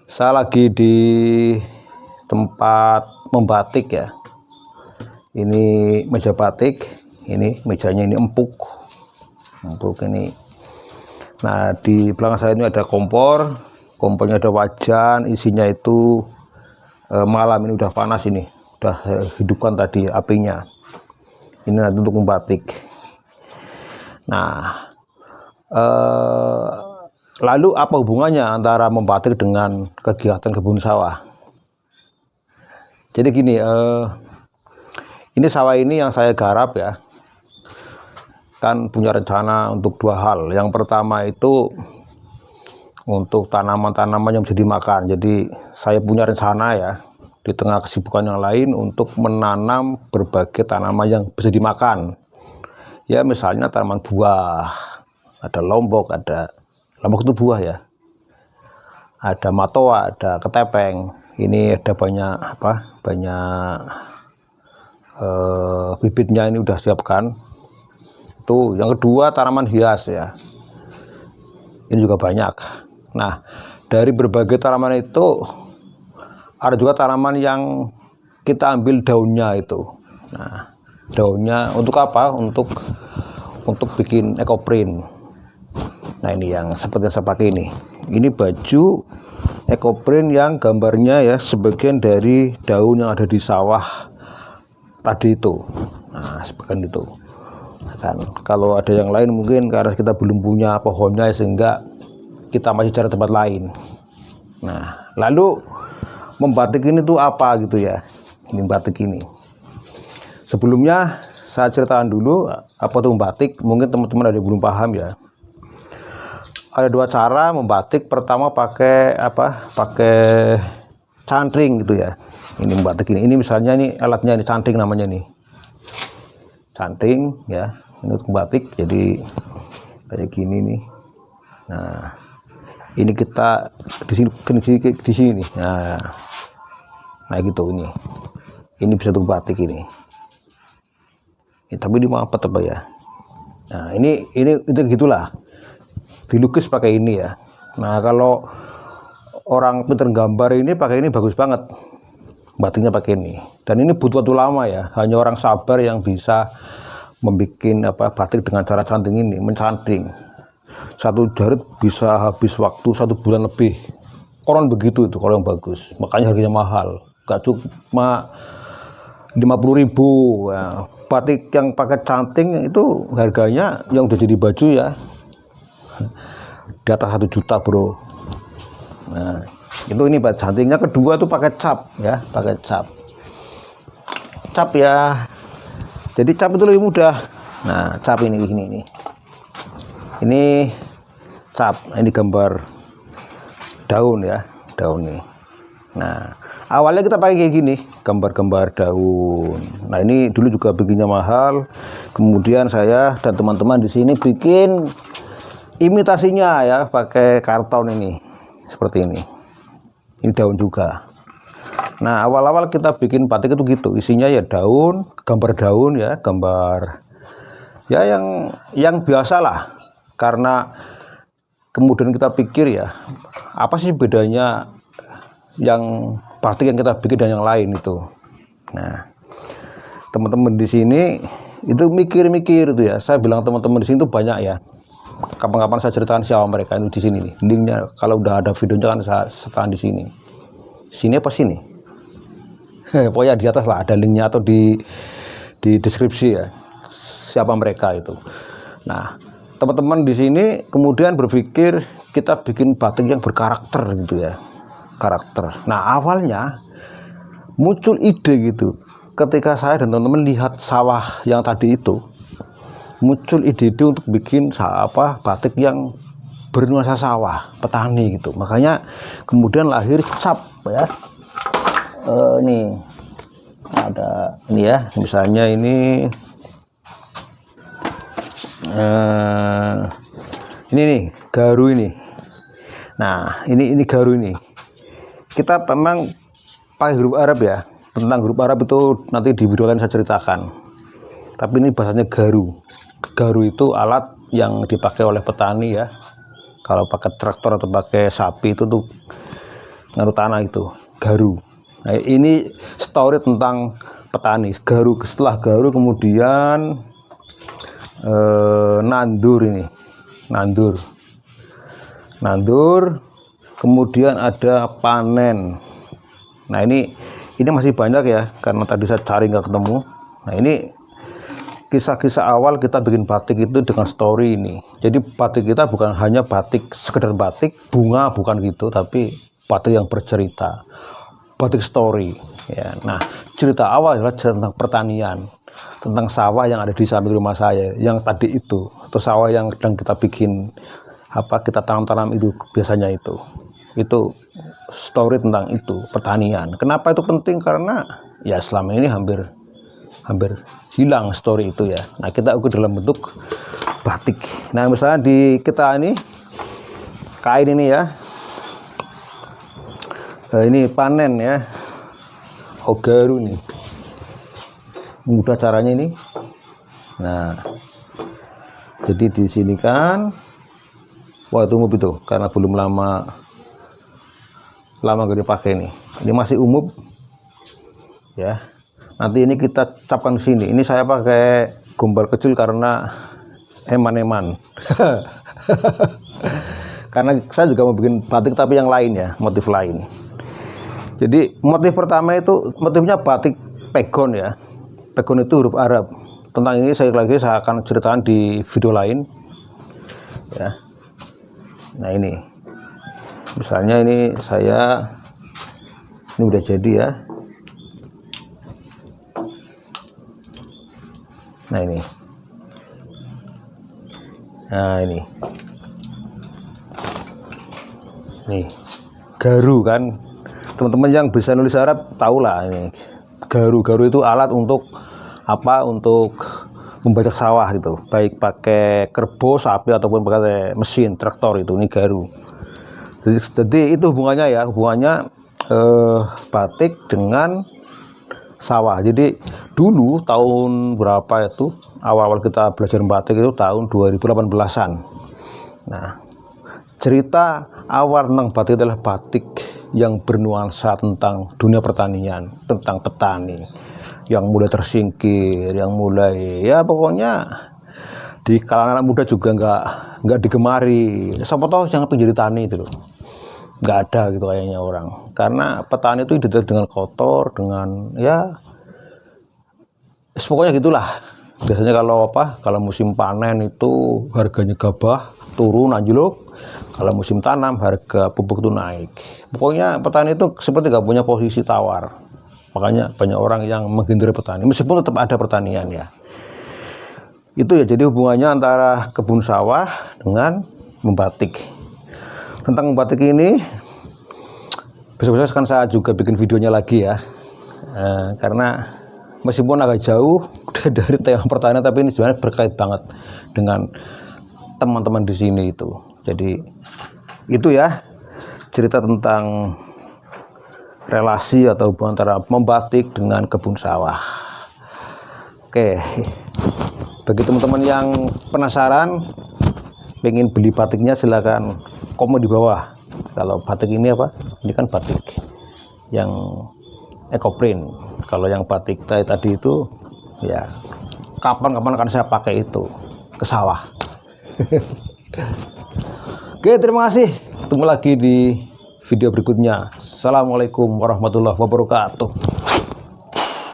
Saya lagi di tempat membatik ya. Ini meja batik, ini mejanya ini empuk ini. Nah, di belakang saya ini ada kompornya ada wajan, isinya itu malam ini udah panas, ini udah hidupkan tadi apinya. Ini nanti untuk membatik. Nah, lalu apa hubungannya antara membatik dengan kegiatan kebun sawah? Jadi gini, ini sawah ini yang saya garap ya, kan punya rencana untuk dua hal. Yang pertama itu untuk tanaman-tanaman yang bisa dimakan. Jadi saya punya rencana ya, di tengah kesibukan yang lain, untuk menanam berbagai tanaman yang bisa dimakan. Ya misalnya tanaman buah, ada lombok itu buah ya, ada matoa, ada ketepeng. Ini ada banyak bibitnya ini udah siapkan. Itu yang kedua, tanaman hias ya, ini juga banyak. Nah, dari berbagai tanaman itu ada juga tanaman yang kita ambil daunnya itu. Nah, daunnya untuk apa? Untuk bikin ekoprint. Nah, ini yang seperti yang saya pakai ini. Ini baju ekoprint yang gambarnya ya sebagian dari daun yang ada di sawah tadi itu. Nah, sebagian itu. Kan kalau ada yang lain mungkin karena kita belum punya pohonnya sehingga kita masih cari tempat lain. Nah, lalu membatik ini tuh apa gitu ya? Ini batik ini. Sebelumnya saya ceritakan dulu apa tuh membatik. Mungkin teman-teman ada yang belum paham ya. Ada dua cara membatik. Pertama pakai cantring gitu ya. Ini membatik ini. Ini misalnya ini alatnya, ini cantring namanya nih. Cantring ya. Ini untuk membatik. Jadi kayak gini nih. Nah, ini kita di sini. Nah gitu ini. Ini bisa untuk batik ini. Tapi ini mau apa ya? Nah, ini itu gitulah. Dilukis pakai ini ya. Nah, kalau orang pinter gambar ini pakai ini bagus banget. Batiknya pakai ini. Dan ini butuh waktu lama ya. Hanya orang sabar yang bisa membuat batik dengan cara canting ini, mencanting. Satu jarit bisa habis waktu 1 bulan lebih. Koron begitu itu kalau yang bagus. Makanya harganya mahal. Gak cuma 50.000. Ya, batik yang pakai canting itu harganya yang udah jadi baju ya di atas 1 juta bro. Nah, itu ini batik cantingnya. Kedua tuh pakai cap ya, pakai cap ya. Jadi cap itu lebih mudah. Nah, cap ini cap. Ini gambar daun ya, daun ini. Nah, awalnya kita pakai kayak gini, gambar-gambar daun. Nah, ini dulu juga bikinnya mahal. Kemudian saya dan teman-teman di sini bikin imitasinya ya, pakai karton ini, seperti ini. Ini daun juga. Nah, awal-awal kita bikin batik itu gitu, isinya ya daun, gambar daun ya, gambar ya yang biasa lah. Karena kemudian kita pikir ya, apa sih bedanya yang batik yang kita bikin dan yang lain itu. Nah, teman-teman di sini itu mikir-mikir itu ya. Saya bilang teman-teman di sini tuh banyak ya. Kapan-kapan saya ceritakan siapa mereka itu di sini nih. Linknya kalau udah ada videonya kan saya sertakan di sini. Sini apa sini? Pokoknya di atas lah ada linknya atau di deskripsi ya. Siapa mereka itu. Nah, teman-teman di sini kemudian berpikir kita bikin batik yang berkarakter gitu ya. Karakter. Nah, awalnya muncul ide gitu. Ketika saya dan teman-teman lihat sawah yang tadi itu, muncul ide untuk bikin batik yang bernuansa sawah, petani gitu. Makanya kemudian lahir cap ya. Ini ada ini ya, misalnya ini nih garu ini. Nah, ini garu ini. Kita memang pakai huruf Arab ya. Tentang huruf Arab itu nanti di video lain saya ceritakan. Tapi ini bahasanya garu. Garu itu alat yang dipakai oleh petani ya. Kalau pakai traktor atau pakai sapi itu tuh anu tanah itu, garu. Nah, ini story tentang petani. Garu, setelah garu kemudian nandur ini, nandur, kemudian ada panen. Nah ini masih banyak ya, karena tadi saya cari nggak ketemu. Nah ini kisah-kisah awal kita bikin batik itu dengan story ini. Jadi batik kita bukan hanya batik sekedar batik bunga, bukan gitu, tapi batik yang bercerita, batik story ya. Nah cerita awal adalah cerita tentang pertanian, tentang sawah yang ada di samping rumah saya yang tadi itu, atau sawah yang sedang kita bikin kita tanam-tanam itu biasanya itu story tentang itu pertanian. Kenapa itu penting? Karena ya selama ini hampir hilang story itu ya. Nah kita ukur dalam bentuk batik. Nah misalnya di kita ini kain ini ya, ini panen ya, garu nih, mudah caranya ini. Nah jadi di sini kan, wah itu umum itu karena belum lama gak dipakai nih. Ini masih umum ya. Nanti ini kita capkan di sini. Ini saya pakai gombal kecil karena eman-eman. Karena saya juga mau bikin batik tapi yang lain ya, motif lain. Jadi motif pertama itu motifnya batik pegon ya. Pegon itu huruf Arab. Tentang ini saya akan ceritakan di video lain ya. Nah ini misalnya ini udah jadi ya. Nah ini nih garu kan, teman-teman yang bisa nulis Arab tahulah ini garu itu alat untuk apa, untuk membajak sawah gitu, baik pakai kerbau, sapi ataupun pakai mesin traktor. Itu ini garu. Jadi itu hubungannya batik dengan sawah. Jadi dulu tahun berapa itu awal-awal kita belajar batik itu tahun 2018-an. Nah cerita awal tentang batik adalah batik yang bernuansa tentang dunia pertanian, tentang petani yang mulai tersingkir, yang mulai ya pokoknya di kalangan anak muda juga nggak digemari. Siapa tahu yang menjadi tani itu loh, nggak ada gitu kayaknya orang, karena petani itu identik dengan kotor, dengan ya pokoknya gitulah. Biasanya kalau musim panen itu harganya gabah, turun anjlok. Kalau musim tanam harga pupuk itu naik. Pokoknya petani itu seperti nggak punya posisi tawar. Makanya banyak orang yang menghindari petani, meskipun tetap ada pertanian ya. Itu ya, jadi hubungannya antara kebun sawah dengan membatik. Tentang membatik ini besok-besok akan saya juga bikin videonya lagi ya. Karena meskipun agak jauh dari tema pertanian, tapi ini sebenarnya berkait banget dengan teman-teman di sini itu. Jadi itu ya cerita tentang relasi atau hubungan antara membatik dengan kebun sawah. Oke, bagi teman-teman yang penasaran pengen beli batiknya, silakan komen di bawah. Kalau batik ini apa? Ini kan batik yang ekoprint. Kalau yang batik tadi itu ya kapan-kapan akan saya pakai itu ke sawah. Oke, terima kasih. Ketemu lagi di video berikutnya. Assalamualaikum warahmatullahi wabarakatuh.